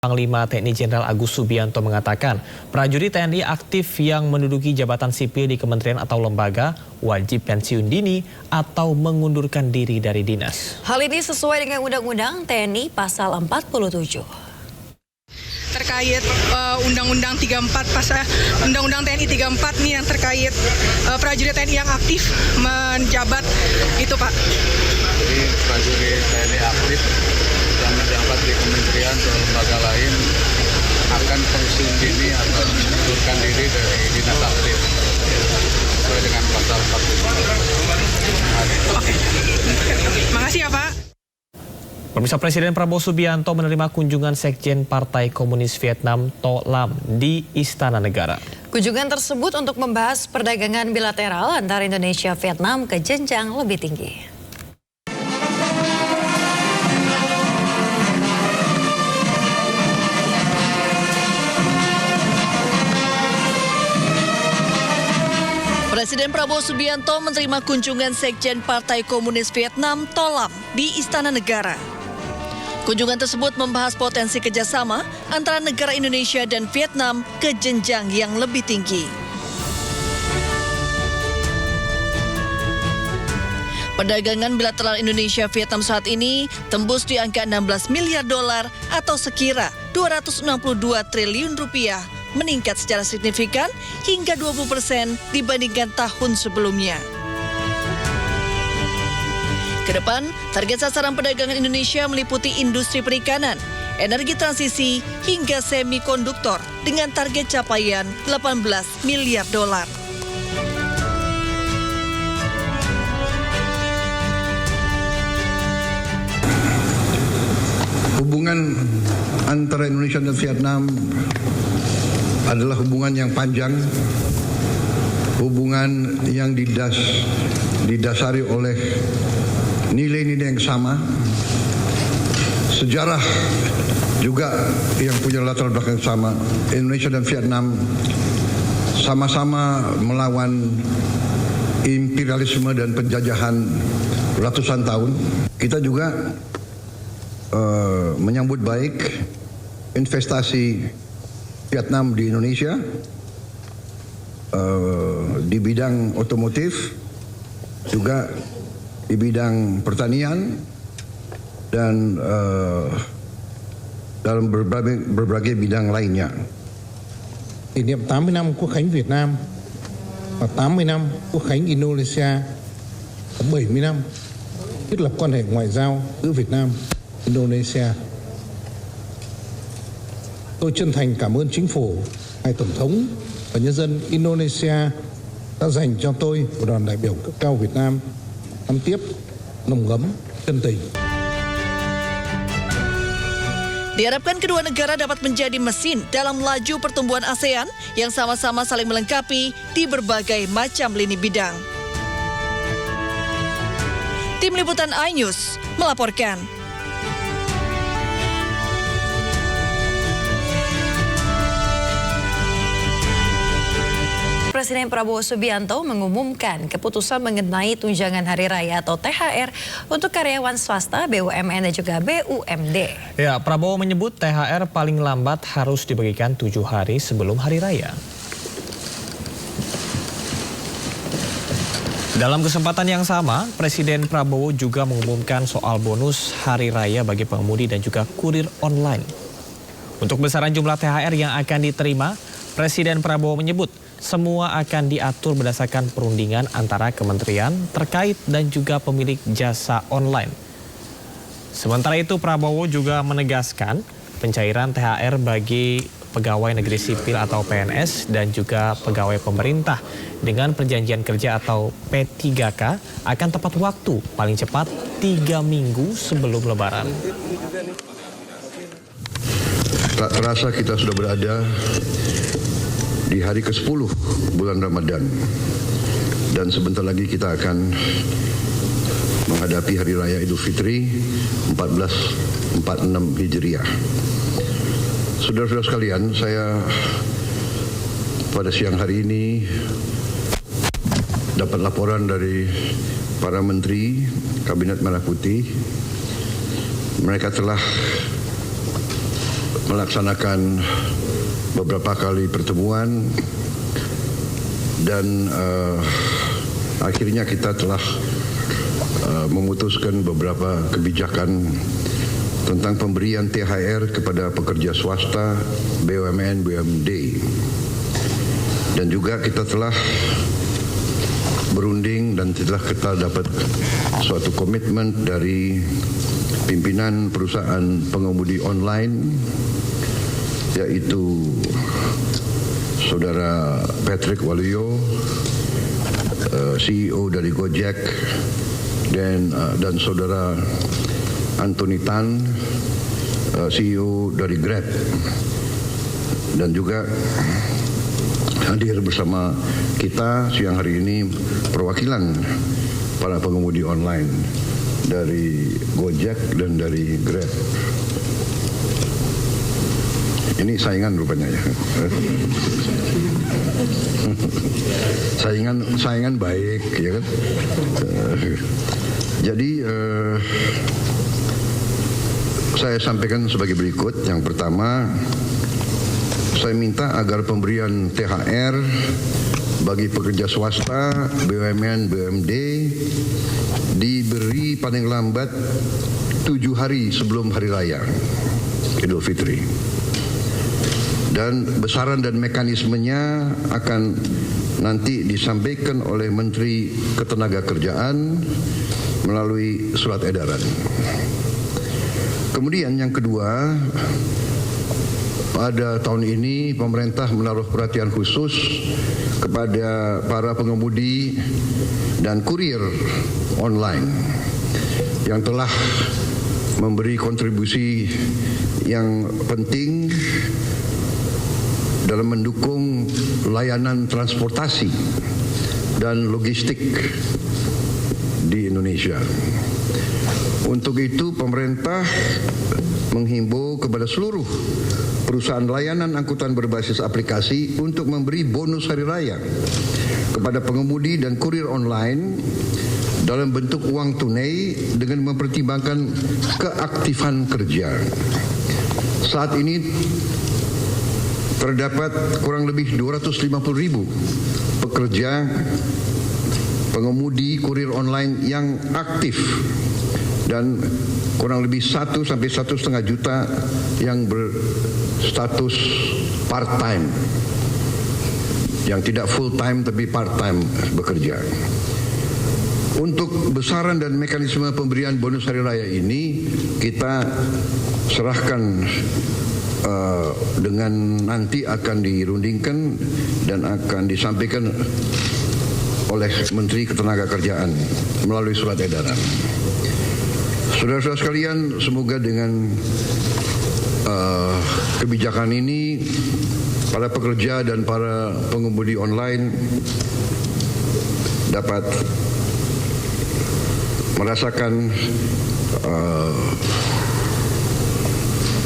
Panglima TNI Jenderal Agus Subianto mengatakan, prajurit TNI aktif yang menduduki jabatan sipil di kementerian atau lembaga wajib pensiun dini atau mengundurkan diri dari dinas. Hal ini sesuai dengan Undang-Undang TNI Pasal 47. Terkait Undang-Undang 34 pasal Undang-Undang TNI 34 nih yang terkait prajurit TNI yang aktif menjabat itu, Pak. Jadi prajurit TNI aktif yang menjabat di kementerian atau lembaga lain akan pensiun dini atau mengundurkan diri dari dinas aktif sesuai dengan pasal 47. Oke. Makasih ya, Pak. Pemirsa, Presiden Prabowo Subianto menerima kunjungan Sekjen Partai Komunis Vietnam To Lam di Istana Negara. Kunjungan tersebut untuk membahas perdagangan bilateral antara Indonesia dan Vietnam ke jenjang lebih tinggi. Presiden Prabowo Subianto menerima kunjungan Sekjen Partai Komunis Vietnam To Lam di Istana Negara. Kunjungan tersebut membahas potensi kerjasama antara negara Indonesia dan Vietnam ke jenjang yang lebih tinggi. Perdagangan bilateral Indonesia-Vietnam saat ini tembus di angka 16 miliar dolar atau sekira 262 triliun rupiah, meningkat secara signifikan hingga 20% dibandingkan tahun sebelumnya. Kedepan, target sasaran perdagangan Indonesia meliputi industri perikanan, energi transisi, hingga semikonduktor dengan target capaian 18 miliar dolar. Hubungan antara Indonesia dan Vietnam adalah hubungan yang panjang, hubungan yang didasari oleh nilai-nilai yang sama, sejarah juga yang punya latar belakang sama. Indonesia dan Vietnam sama-sama melawan imperialisme dan penjajahan ratusan tahun. Kita juga menyambut baik investasi Vietnam di Indonesia di bidang otomotif, juga di bidang pertanian, dan dalam berbagai bidang lainnya. Kỷ niệm 80 năm Quốc khánh Việt Nam và 80 năm Quốc khánh Indonesia, 70 năm thiết lập quan hệ ngoại giao giữa Việt Nam và Indonesia. Tôi chân thành cảm ơn Chính phủ, Ngài Tổng thống và nhân dân Indonesia đã dành cho tôi và đoàn đại biểu cấp cao Việt Nam năm tiếp nồng ấm chân tình. Diharapkan kedua negara dapat menjadi mesin dalam laju pertumbuhan ASEAN yang sama-sama saling melengkapi di berbagai macam lini bidang. Tim Liputan iNews melaporkan. Presiden Prabowo Subianto mengumumkan keputusan mengenai tunjangan hari raya atau THR untuk karyawan swasta, BUMN dan juga BUMD. Ya, Prabowo menyebut THR paling lambat harus dibagikan 7 hari sebelum hari raya. Dalam kesempatan yang sama, Presiden Prabowo juga mengumumkan soal bonus hari raya bagi pengemudi dan juga kurir online. Untuk besaran jumlah THR yang akan diterima, Presiden Prabowo menyebut semua akan diatur berdasarkan perundingan antara kementerian terkait dan juga pemilik jasa online. Sementara itu, Prabowo juga menegaskan pencairan THR bagi pegawai negeri sipil atau PNS dan juga pegawai pemerintah dengan perjanjian kerja atau P3K akan tepat waktu, paling cepat 3 minggu sebelum Lebaran. Tak terasa kita sudah berada di hari ke-10 bulan Ramadan, dan sebentar lagi kita akan menghadapi Hari Raya Idul Fitri 1446 Hijriah. Saudara-saudara sekalian, saya pada siang hari ini dapat laporan dari para menteri Kabinet Merah Putih. Mereka telah melaksanakan beberapa kali pertemuan dan akhirnya kita telah memutuskan beberapa kebijakan tentang pemberian THR kepada pekerja swasta, BUMN, BUMD. Dan juga kita telah berunding dan telah kita dapat suatu komitmen dari pimpinan perusahaan pengemudi online, yaitu Saudara Patrick Waluyo, CEO dari Gojek, dan Saudara Anthony Tan, CEO dari Grab, dan juga hadir bersama kita siang hari ini perwakilan para pengemudi online dari Gojek dan dari Grab. Ini saingan rupanya ya. saingan baik ya kan. Jadi saya sampaikan sebagai berikut. Yang pertama, saya minta agar pemberian THR bagi pekerja swasta, BUMN, BUMD diberi paling lambat 7 hari sebelum Hari Raya Idul Fitri. Dan besaran dan mekanismenya akan nanti disampaikan oleh Menteri Ketenagakerjaan melalui surat edaran. Kemudian yang kedua, pada tahun ini pemerintah menaruh perhatian khusus kepada para pengemudi dan kurir online yang telah memberi kontribusi yang penting dalam mendukung layanan transportasi dan logistik di Indonesia. Untuk itu pemerintah menghimbau kepada seluruh perusahaan layanan angkutan berbasis aplikasi untuk memberi bonus hari raya kepada pengemudi dan kurir online dalam bentuk uang tunai dengan mempertimbangkan keaktifan kerja. Saat ini terdapat kurang lebih 250.000 pekerja pengemudi kurir online yang aktif dan kurang lebih 1 sampai 1,5 juta yang berstatus part-time, yang tidak full-time tapi part-time bekerja. Untuk besaran dan mekanisme pemberian bonus hari raya ini kita serahkan dengan nanti akan dirundingkan dan akan disampaikan oleh Menteri Ketenagakerjaan melalui surat edaran. Saudara-saudara sekalian, semoga dengan kebijakan ini para pekerja dan para pengemudi online dapat merasakan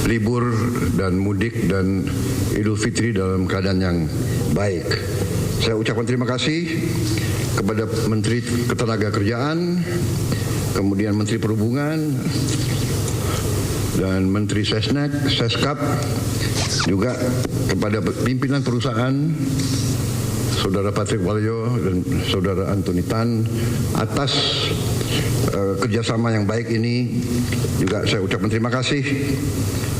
libur dan mudik dan Idul Fitri dalam keadaan yang baik. Saya ucapkan terima kasih kepada Menteri Ketenagakerjaan, kemudian Menteri Perhubungan dan Menteri Seskap, juga kepada pimpinan perusahaan Saudara Patrick Waluyo dan Saudara Anthony Tan atas kerjasama yang baik ini. Juga saya ucapkan terima kasih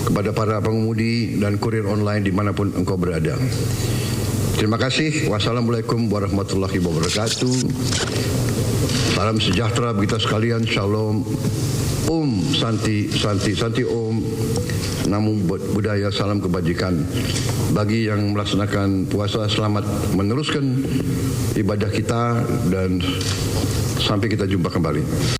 kepada para pengemudi dan kurir online dimanapun engkau berada. Terima kasih. Wassalamualaikum warahmatullahi wabarakatuh. Salam sejahtera bagi kita sekalian. Shalom. Santi Om. Namo Buddhaya. Salam kebajikan. Bagi yang melaksanakan puasa, selamat meneruskan ibadah kita dan sampai kita jumpa kembali.